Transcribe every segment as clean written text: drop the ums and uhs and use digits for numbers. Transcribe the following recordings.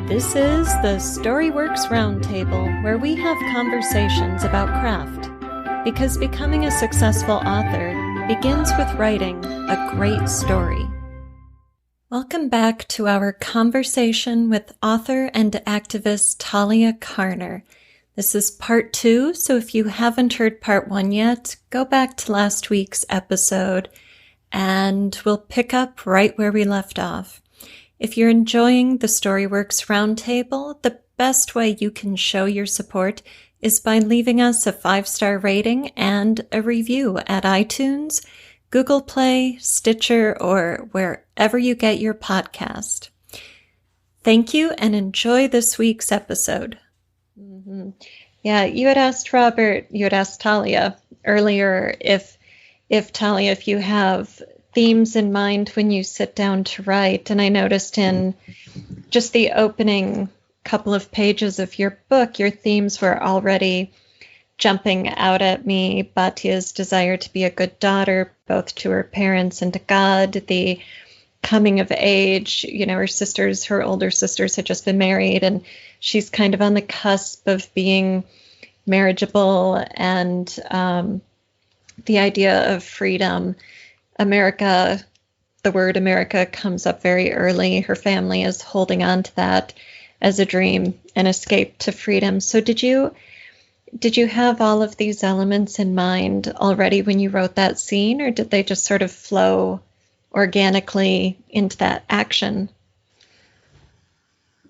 This is the Storyworks Roundtable, where we have conversations about craft. Because becoming a successful author begins with writing a great story. Welcome back to our conversation with author and activist Talia Carner. This is part 2, so if you haven't heard part 1 yet, go back to last week's episode and we'll pick up right where we left off. If you're enjoying the Storyworks Roundtable, the best way you can show your support is by leaving us a 5-star rating and a review at iTunes, Google Play, Stitcher, or wherever you get your podcast. Thank you and enjoy this week's episode. Mm-hmm. Yeah, you had asked Talia earlier if Talia, if you have themes in mind when you sit down to write. And I noticed in just the opening couple of pages of your book, your themes were already jumping out at me. Batia's desire to be a good daughter, both to her parents and to God, the coming of age, her older sisters had just been married and she's kind of on the cusp of being marriageable, and the idea of freedom. America, the word America comes up very early. Her family is holding on to that as a dream, an escape to freedom. So did you have all of these elements in mind already when you wrote that scene, or did they just sort of flow organically into that action?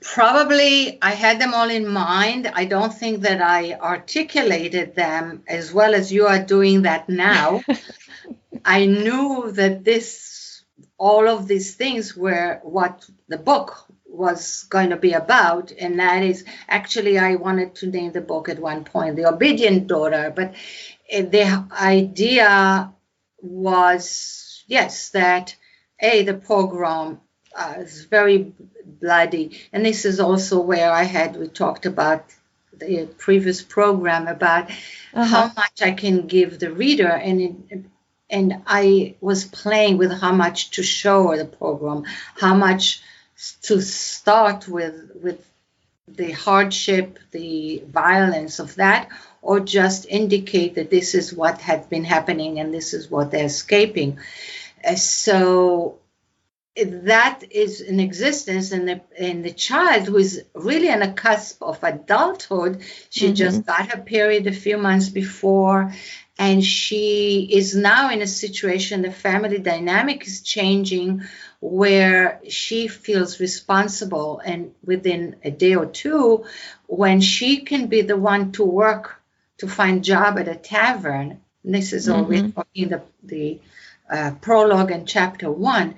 Probably I had them all in mind. I don't think that I articulated them as well as you are doing that now. I knew that all of these things were what the book was going to be about, and that is, actually, I wanted to name the book at one point The Obedient Daughter, but the idea was, yes, that the pogrom is very bloody, and this is also where we talked about the previous program about how much I can give the reader, and I was playing with how much to show the pogrom, how much to start with the hardship, the violence of that, or just indicate that this is what had been happening and this is what they're escaping. So that is in existence, and the child who is really on the cusp of adulthood, she just got her period a few months before, and she is now in a situation, the family dynamic is changing, where she feels responsible, and within a day or two, when she can be the one to work to find job at a tavern, and this is already in the prologue in chapter 1,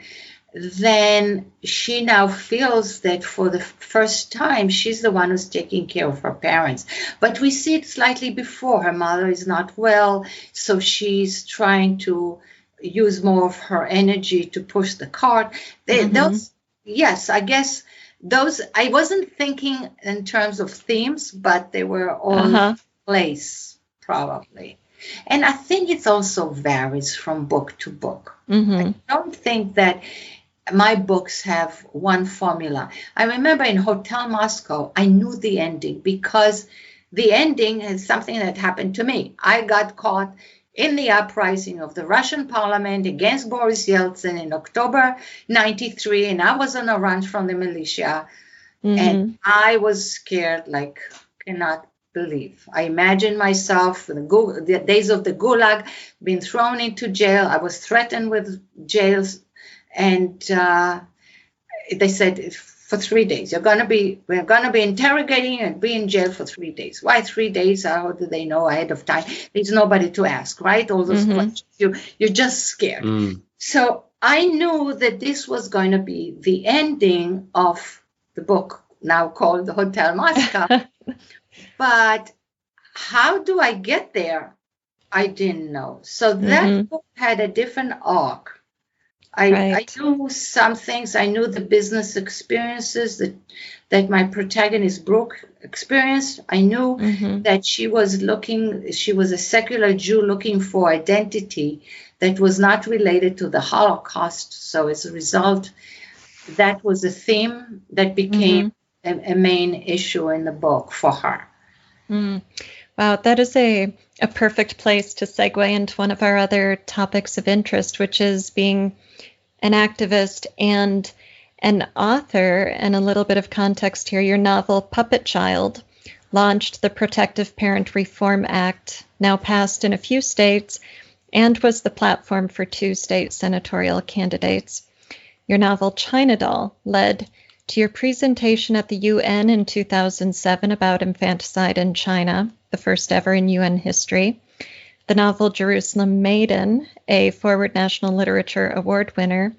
then she now feels that for the first time, she's the one who's taking care of her parents. But we see it slightly before. Her mother is not well, so she's trying to use more of her energy to push the cart. Those, yes, I guess those, I wasn't thinking in terms of themes, but they were all in place, probably. And I think it also varies from book to book. I don't think that my books have one formula. I remember in Hotel Moscow, I knew the ending because the ending is something that happened to me. I got caught in the uprising of the Russian parliament against Boris Yeltsin in October 93, and I was on a run from the militia, and I was scared like cannot believe. I imagined myself in the days of the Gulag, being thrown into jail. I was threatened with jails. And they said, for 3 days, we're going to be interrogating you and be in jail for 3 days. Why 3 days? How do they know ahead of time? There's nobody to ask, right? All those questions. You're just scared. So I knew that this was going to be the ending of the book, now called The Hotel Moscow. But how do I get there? I didn't know. So that book had a different arc. I knew some things. I knew the business experiences that my protagonist Brooke experienced. I knew that she was a secular Jew looking for identity that was not related to the Holocaust. So as a result, that was a theme that became a main issue in the book for her. Wow, that is a perfect place to segue into one of our other topics of interest, which is being an activist and an author. And a little bit of context here, your novel Puppet Child launched the Protective Parent Reform Act, now passed in a few states, and was the platform for 2 state senatorial candidates. Your novel China Doll led to your presentation at the UN in 2007 about infanticide in China, the first ever in UN history. The novel Jerusalem Maiden, a Forward National Literature Award winner,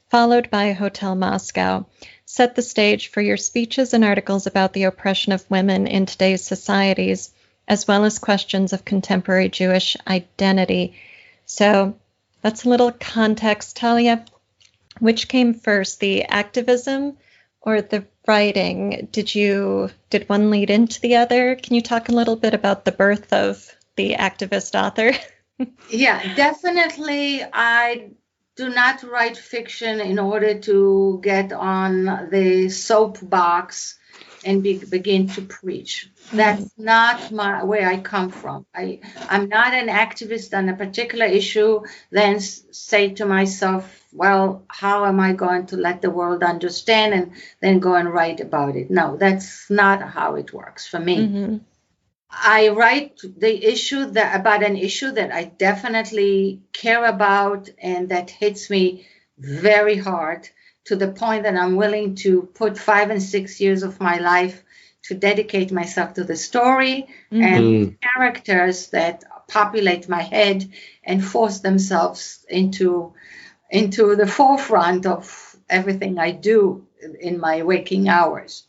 followed by Hotel Moscow, set the stage for your speeches and articles about the oppression of women in today's societies, as well as questions of contemporary Jewish identity. So that's a little context. Talia, which came first, the activism or the writing? Did one lead into the other? Can you talk a little bit about the birth of the activist author? Yeah, definitely. I do not write fiction in order to get on the soapbox and begin to preach. That's not where I come from. I'm not an activist on a particular issue, then say to myself, well, how am I going to let the world understand and then go and write about it? No, that's not how it works for me. I write about an issue that I definitely care about and that hits me very hard, to the point that I'm willing to put 5 and 6 years of my life to dedicate myself to the story and characters that populate my head and force themselves into the forefront of everything I do in my waking hours.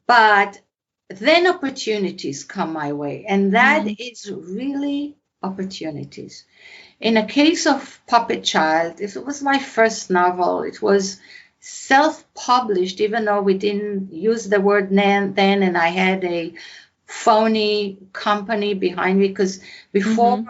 But then opportunities come my way, and that is really opportunities. In a case of Puppet Child, it was my first novel. It was self-published, even though we didn't use the word then, and I had a phony company behind me, because before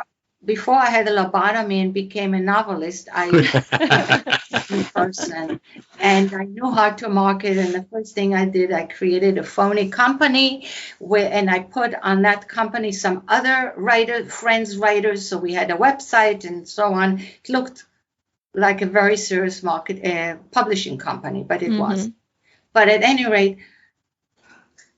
I had a lobotomy and became a novelist, I was a person, and I knew how to market. And the first thing I did, I created a phony company and I put on that company some other friends writers. So we had a website and so on. It looked like a very serious publishing company, but it wasn't. But at any rate,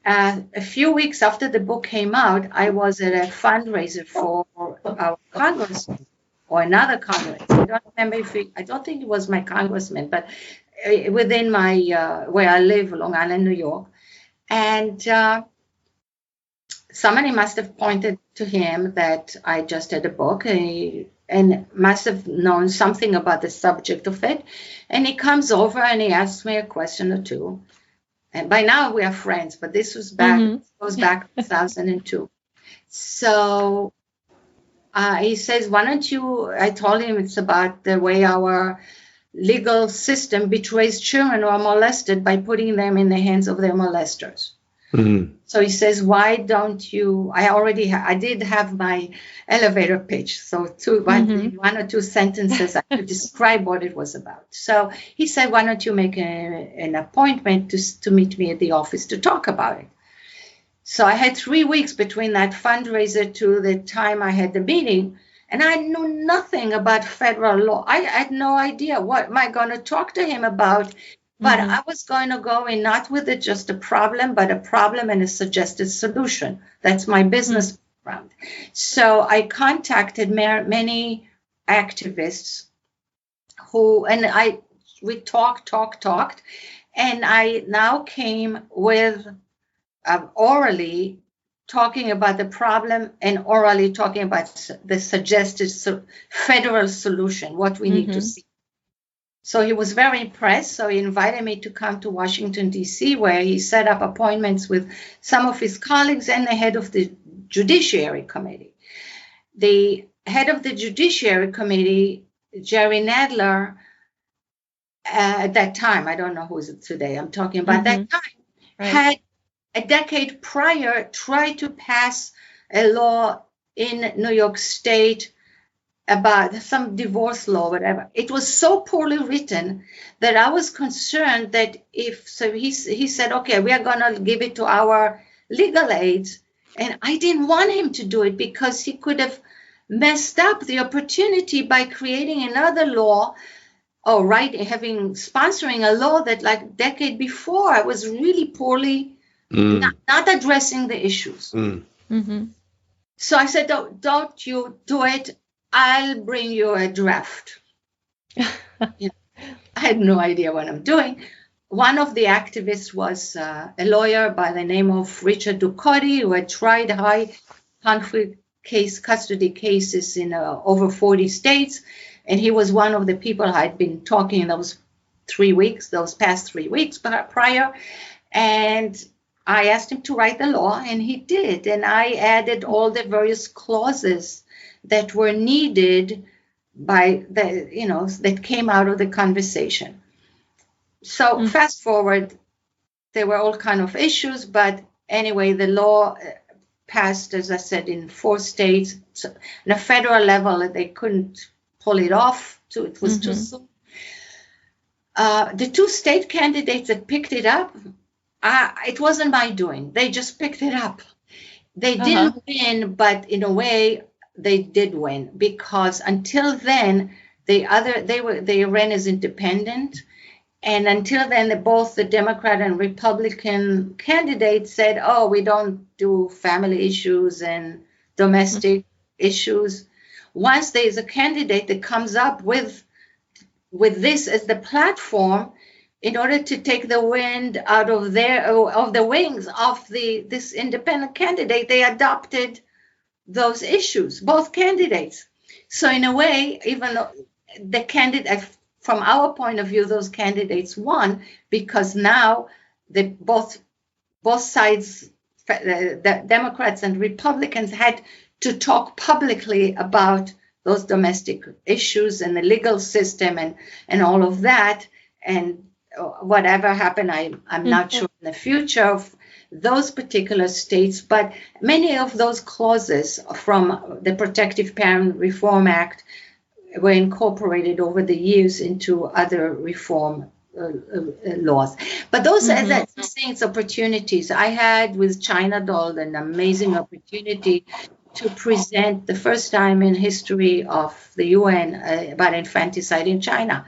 a few weeks after the book came out, I was at a fundraiser for our congressman or another congressman. I don't remember I don't think it was my congressman, but within my where I live, Long Island, New York. And somebody must have pointed to him that I just had a book, and must have known something about the subject of it. And he comes over and he asks me a question or two. And by now we are friends, but this was goes back 2002. So he says, why don't you, I told him it's about the way our legal system betrays children who are molested by putting them in the hands of their molesters. So he says, why don't you, I did have my elevator pitch. So one or two sentences, I could describe what it was about. So he said, why don't you make an appointment to meet me at the office to talk about it? So I had 3 weeks between that fundraiser to the time I had the meeting, and I knew nothing about federal law. I had no idea what am I going to talk to him about. But I was going to go in not with just a problem, but a problem and a suggested solution. That's my business background. So I contacted many activists we talked, and I now came with orally talking about the problem and orally talking about the suggested federal solution, what we need to see. So he was very impressed. So he invited me to come to Washington, D.C., where he set up appointments with some of his colleagues and the head of the Judiciary Committee. The head of the Judiciary Committee, Jerry Nadler, at that time, I don't know who is it today, I'm talking about that time, had a decade prior tried to pass a law in New York State about some divorce law, whatever. It was so poorly written that I was concerned that he said, okay, we are going to give it to our legal aids. And I didn't want him to do it because he could have messed up the opportunity by creating another law or sponsoring a law that like a decade before I was really poorly not addressing the issues. Mm-hmm. So I said, don't you do it. I'll bring you a draft. I had no idea what I'm doing. One of the activists was a lawyer by the name of Richard Ducotti, who had tried high conflict custody cases in over 40 states. And he was one of the people I'd been talking those past 3 weeks prior. And I asked him to write the law, and he did. And I added all the various clauses that were needed by that came out of the conversation. So fast forward, there were all kind of issues, but anyway, the law passed, as I said, in 4 states. So on a federal level, they couldn't pull it off. It was too soon. The 2 state candidates that picked it up, it wasn't my doing. They just picked it up. They didn't win, but in a way, they did win, because until then, they ran as independent. And until then, both the Democrat and Republican candidates said, oh, we don't do family issues and domestic issues. Once there is a candidate that comes up with this as the platform, in order to take the wind out of the wings of this independent candidate, they adopted those issues, both candidates. So in a way, even though the candidate, from our point of view, those candidates won, because now both sides, the Democrats and Republicans, had to talk publicly about those domestic issues and the legal system and all of that. And whatever happened, I'm not sure in the future of those particular states, but many of those clauses from the Protective Parent Reform Act were incorporated over the years into other reform laws. But those are the things, opportunities. I had with China Doll an amazing opportunity to present the first time in history of the UN about infanticide in China.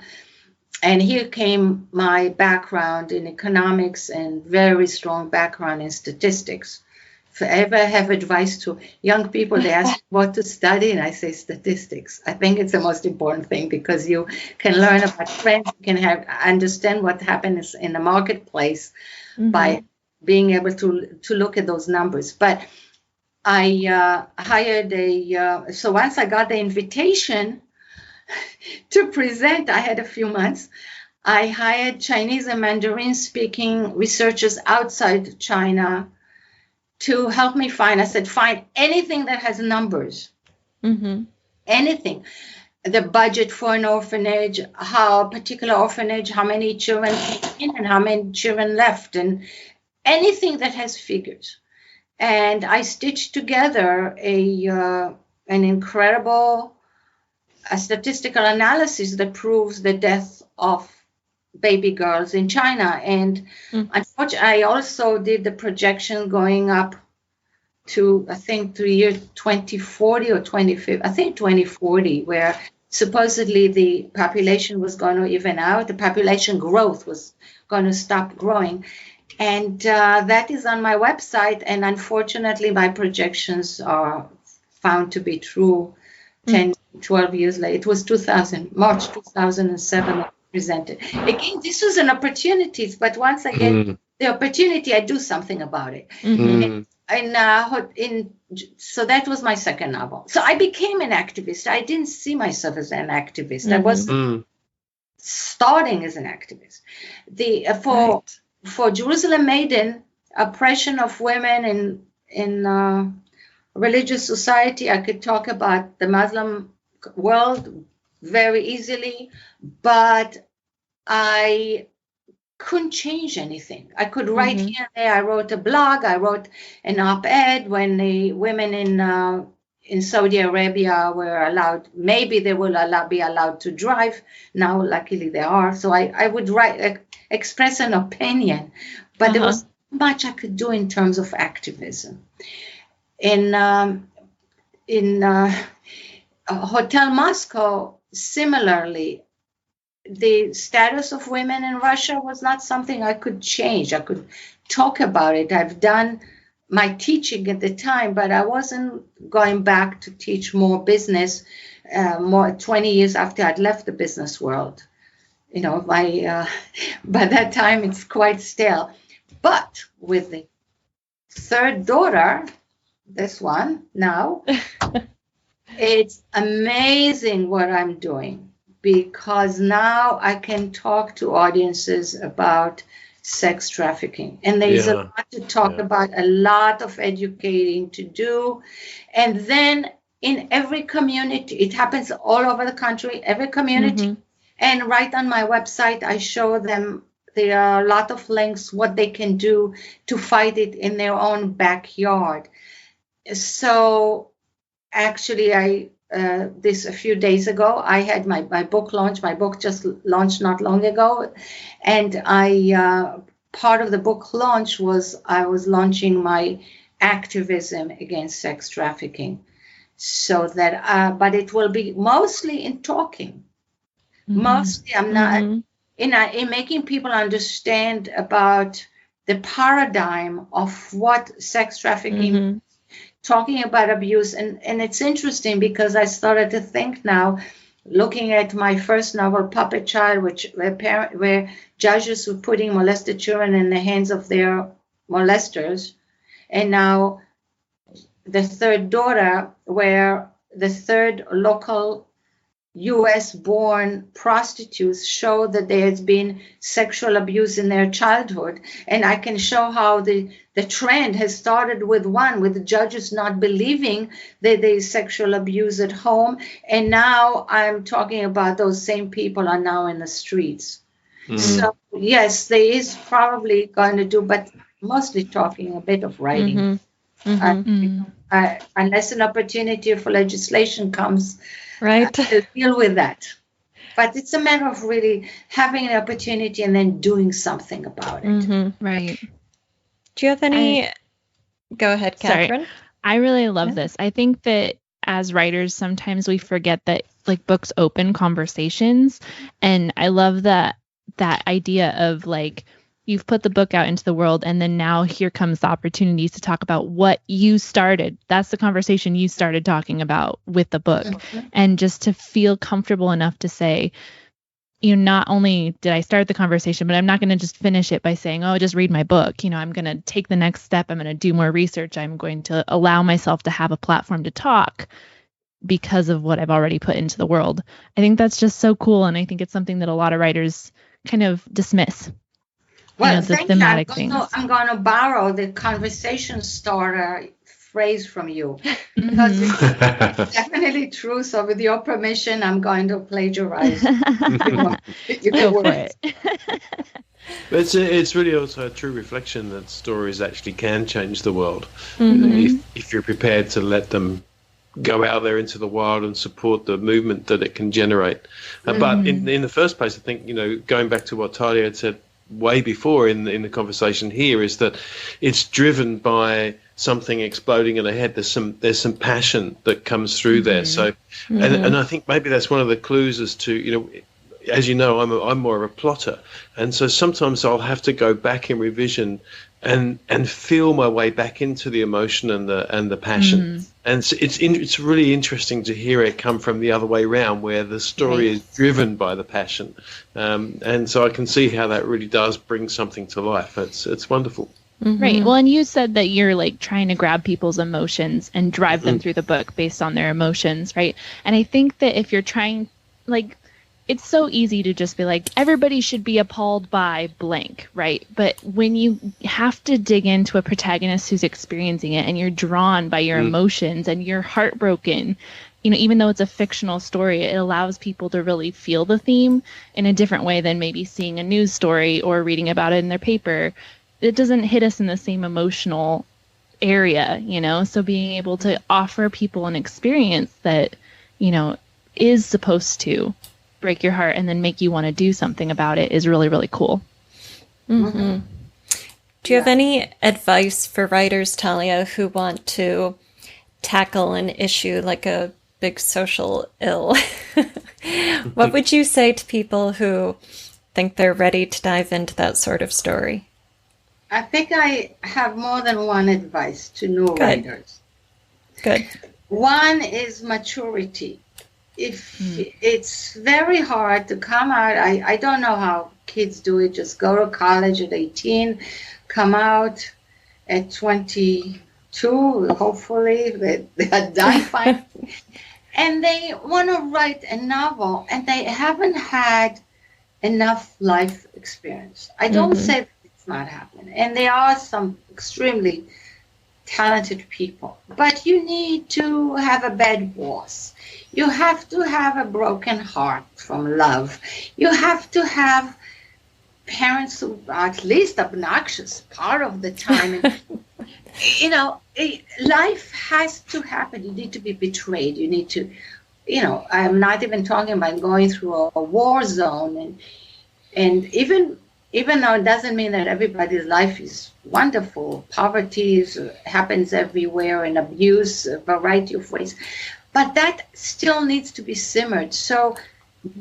And here came my background in economics and very strong background in statistics. If I ever have advice to young people, they ask what to study, and I say statistics. I think it's the most important thing, because you can learn about trends, you can understand what happens in the marketplace by being able to look at those numbers. But I hired so once I got the invitation to present, I had a few months. I hired Chinese and Mandarin speaking researchers outside China to help me find anything that has numbers, anything. The budget for an orphanage, how many children came in and how many children left, and anything that has figures. And I stitched together an incredible statistical analysis that proves the death of baby girls in China. And unfortunately, I also did the projection going up to, I think, the year 2040 or 2050, I think 2040, where supposedly the population was going to even out, the population growth was going to stop growing. And that is on my website. And unfortunately, my projections are found to be true 10, 12 years later. It was March 2007 presented. Again, this was an opportunity, but once I get the opportunity, I do something about it. So that was my second novel. So I became an activist. I didn't see myself as an activist. I was starting as an activist. For Jerusalem Maiden, oppression of women in religious society, I could talk about the Muslim world very easily, but I couldn't change anything. I could write here and there. I wrote a blog. I wrote an op-ed when the women in Saudi Arabia were allowed, maybe they will be allowed to drive. Now, luckily they are. So I would express an opinion, but there was much I could do in terms of activism. In Hotel Moscow, similarly, the status of women in Russia was not something I could change. I could talk about it. I've done my teaching at the time, but I wasn't going back to teach more business more 20 years after I'd left the business world. You know, by that time it's quite stale. But with the third daughter, this one now, it's amazing what I'm doing, because now I can talk to audiences about sex trafficking. And there's a lot to talk about, a lot of educating to do. And then in every community, it happens all over the country, every community. And right on my website, I show them, there are a lot of links, what they can do to fight it in their own backyard. So actually, this a few days ago, I had my book launch. My book just launched not long ago. And part of the book launch was I was launching my activism against sex trafficking. So that, but it will be mostly in talking. Mostly, I'm not in making people understand about the paradigm of what sex trafficking, talking about abuse. And it's interesting because I started to think now, looking at my first novel, Puppet Child, where judges were putting molested children in the hands of their molesters. And now the third daughter, where the third local US-born prostitutes show that there has been sexual abuse in their childhood. And I can show how the trend has started with the judges not believing that there is sexual abuse at home. And now I'm talking about those same people are now in the streets. So yes, there is probably going to do, but mostly talking, a bit of writing. Unless an opportunity for legislation comes, to deal with that. But it's a matter of really having an opportunity and then doing something about it. Right. Do you have any? Go ahead, Catherine. Sorry. I really love this. I think that as writers, sometimes we forget that like books open conversations. And I love that idea of like, you've put the book out into the world, and then now here comes the opportunities to talk about what you started. That's the conversation you started talking about with the book. And just to feel comfortable enough to say, you know, not only did I start the conversation, but I'm not going to just finish it by saying, oh, just read my book. You know, I'm going to take the next step. I'm going to do more research. I'm going to allow myself to have a platform to talk because of what I've already put into the world. I think that's just so cool. And I think it's something that a lot of writers kind of dismiss. Well, the thematic things. I'm going to borrow the conversation starter phrase from you, because it's definitely true. So with your permission, I'm going to plagiarize. You Go for it. But it's really also a true reflection that stories actually can change the world. If you're prepared to let them go out there into the wild and support the movement that it can generate. But in the first place, I think, you know, going back to what Talia had said way before in the conversation here, is that it's driven by something exploding in the head. There's some passion that comes through there. So, and I think maybe that's one of the clues as to, you know, as you know, I'm more of a plotter, and so sometimes I'll have to go back in revision and feel my way back into the emotion and the passion. And so it's really interesting to hear it come from the other way around, where the story is driven by the passion. And so I can see how that really does bring something to life. It's wonderful. Right. Well, and you said that you're like trying to grab people's emotions and drive them through the book based on their emotions, right? And I think that if you're trying, like, it's so easy to just be like, everybody should be appalled by blank, right? But when you have to dig into a protagonist who's experiencing it, and you're drawn by your emotions and you're heartbroken, you know, even though it's a fictional story, it allows people to really feel the theme in a different way than maybe seeing a news story or reading about it in their paper. It doesn't hit us in the same emotional area, so being able to offer people an experience that, is supposed to break your heart and then make you want to do something about it is really, really cool. Mm-hmm. Do you have any advice for writers, Talia, who want to tackle an issue like a big social ill? What would you say to people who think they're ready to dive into that sort of story? I think I have more than one advice to new writers. Good. One is maturity. If it's very hard to come out, I don't know how kids do it, just go to college at 18, come out at 22, hopefully they are done fine. And they want to write a novel and they haven't had enough life experience. I don't say that it's not happening. And there are some extremely talented people, but you need to have a bad boss. You have to have a broken heart from love. You have to have parents who are at least obnoxious part of the time. Life has to happen. You need to be betrayed. You need to, I'm not even talking about going through a war zone. And even though it doesn't mean that everybody's life is wonderful, poverty happens everywhere and abuse, a variety of ways. But that still needs to be simmered. So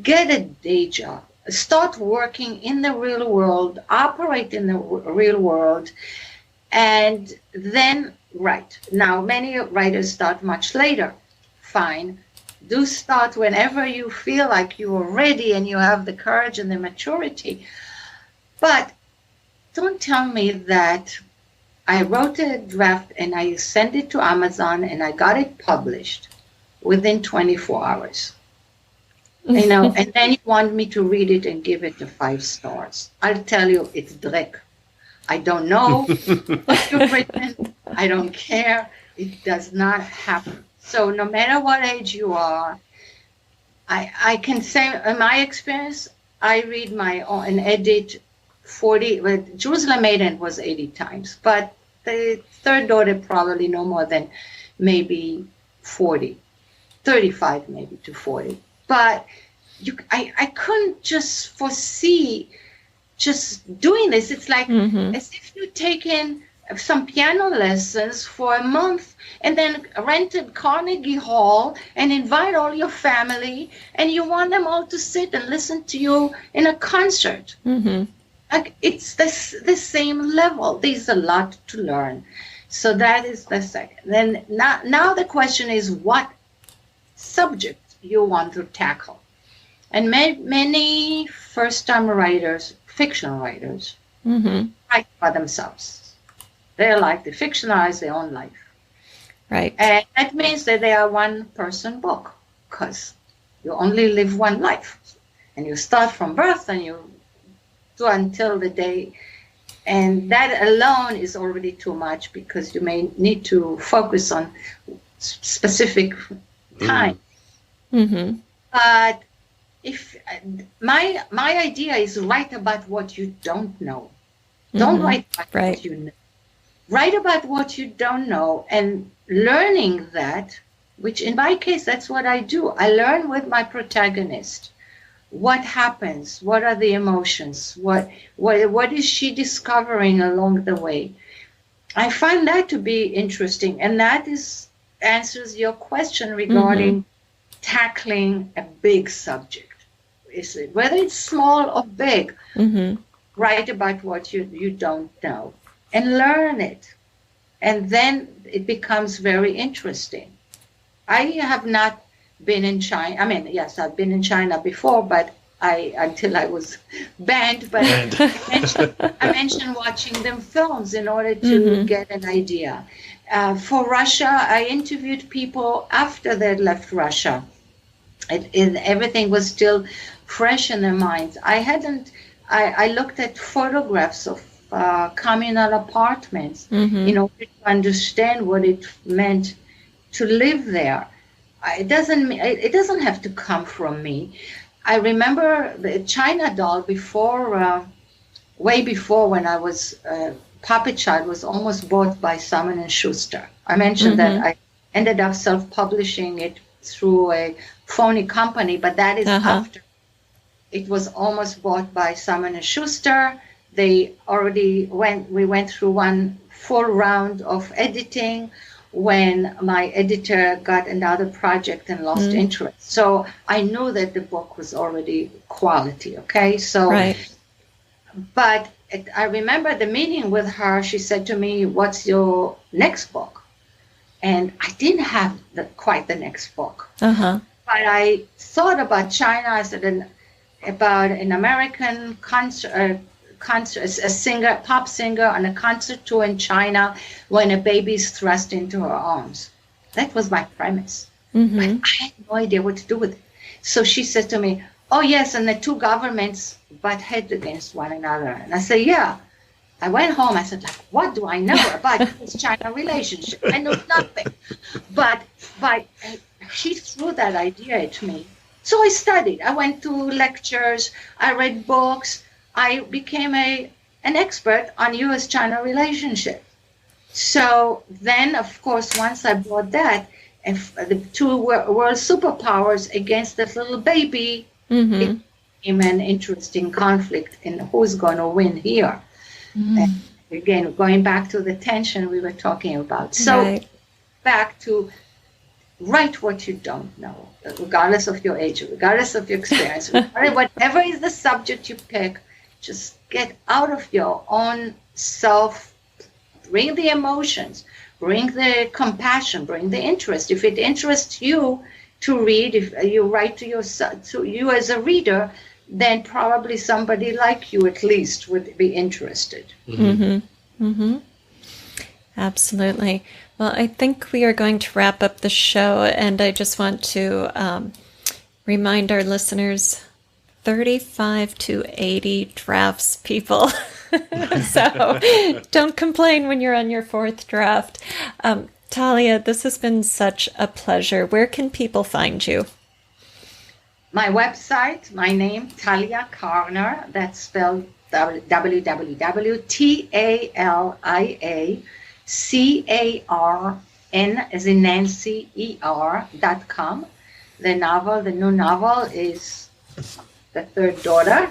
get a day job. Start working in the real world, operate in the real world, and then write. Now, many writers start much later. Fine. Do start whenever you feel like you are ready and you have the courage and the maturity. But don't tell me that I wrote a draft and I sent it to Amazon and I got it published within 24 hours. And then you want me to read it and give it the 5 stars. I'll tell you, it's dreck. I don't know what you've written. I don't care. It does not happen. So no matter what age you are, I can say, in my experience, I read my own and edit 40, well, Jerusalem Maiden was 80 times, but the third daughter probably no more than maybe 40, 35 maybe to 40. But I couldn't just foresee just doing this. It's like as if you've taken some piano lessons for a month and then rented Carnegie Hall and invite all your family and you want them all to sit and listen to you in a concert. Like it's the same level. There's a lot to learn. So that is the second. Then now the question is what subject you want to tackle. And many first-time writers, fiction writers, write by themselves. They like to fictionalize their own life. Right. And that means that they are one-person book because you only live one life. And you start from birth and you do until the day. And that alone is already too much because you may need to focus on specific time. But if my idea is write about what you don't know. Don't write about what you know. Write about what you don't know and learning that, which in my case, that's what I do. I learn with my protagonist. What happens? What are the emotions? What is she discovering along the way? I find that to be interesting. And that answers your question regarding tackling a big subject. Whether it's small or big, write about what you don't know and learn it. And then it becomes very interesting. I have not been in China. I mean, yes, I've been in China before, but until I was banned. But I mentioned watching them films in order to get an idea. For Russia, I interviewed people after they left Russia. And everything was still fresh in their minds. I looked at photographs of communal apartments in order to understand what it meant to live there. It doesn't have to come from me. I remember the China doll before way before, when I was Puppet Child was almost bought by Simon & Schuster. I mentioned that I ended up self-publishing it through a phony company, but that is after it was almost bought by Simon & Schuster. We went through one full round of editing when my editor got another project and lost interest. So I knew that the book was already quality, okay? So, but I remember the meeting with her. She said to me, "What's your next book?" And I didn't have quite the next book. But I thought about China. I said about an American concert, a singer, pop singer on a concert tour in China when a baby is thrust into her arms. That was my premise. But I had no idea what to do with it. So she said to me, "Oh yes, and the two governments butt heads against one another." And I said, "Yeah." I went home. I said, like, what do I know about this China relationship? I know nothing. But she threw that idea at me. So I studied. I went to lectures. I read books. I became an expert on U.S.-China relationship. So then, of course, once I bought that, if the two world superpowers against this little baby, it became an interesting conflict in who's going to win here. And again, going back to the tension we were talking about. So back to write what you don't know, regardless of your age, regardless of your experience, whatever is the subject you pick, just get out of your own self, bring the emotions, bring the compassion, bring the interest. If it interests you to read, if you write to you as a reader, then probably somebody like you at least would be interested. Absolutely. Well, I think we are going to wrap up the show, and I just want to remind our listeners, 35 to 80 drafts, people. So don't complain when you're on your fourth draft. Talia, this has been such a pleasure. Where can people find you? My website, my name, Talia Carner, that's spelled www.TaliaCarn, as in Nancy, ER.com. The new novel is The Third Daughter.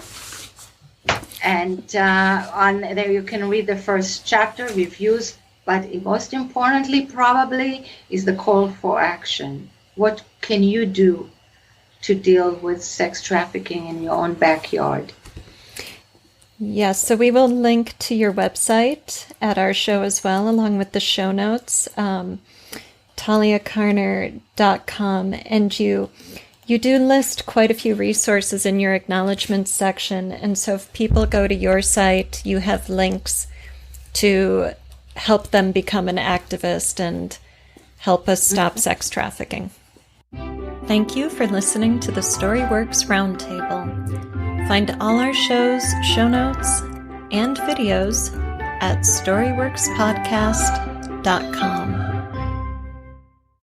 And on there you can read the first chapter, reviews, but most importantly probably is the call for action. What can you do to deal with sex trafficking in your own backyard? Yes, so we will link to your website at our show as well, along with the show notes, taliacarner.com. And you do list quite a few resources in your acknowledgments section. And so if people go to your site, you have links to help them become an activist and help us stop sex trafficking. Thank you for listening to the StoryWorks Roundtable. Find all our shows, show notes, and videos at storyworkspodcast.com.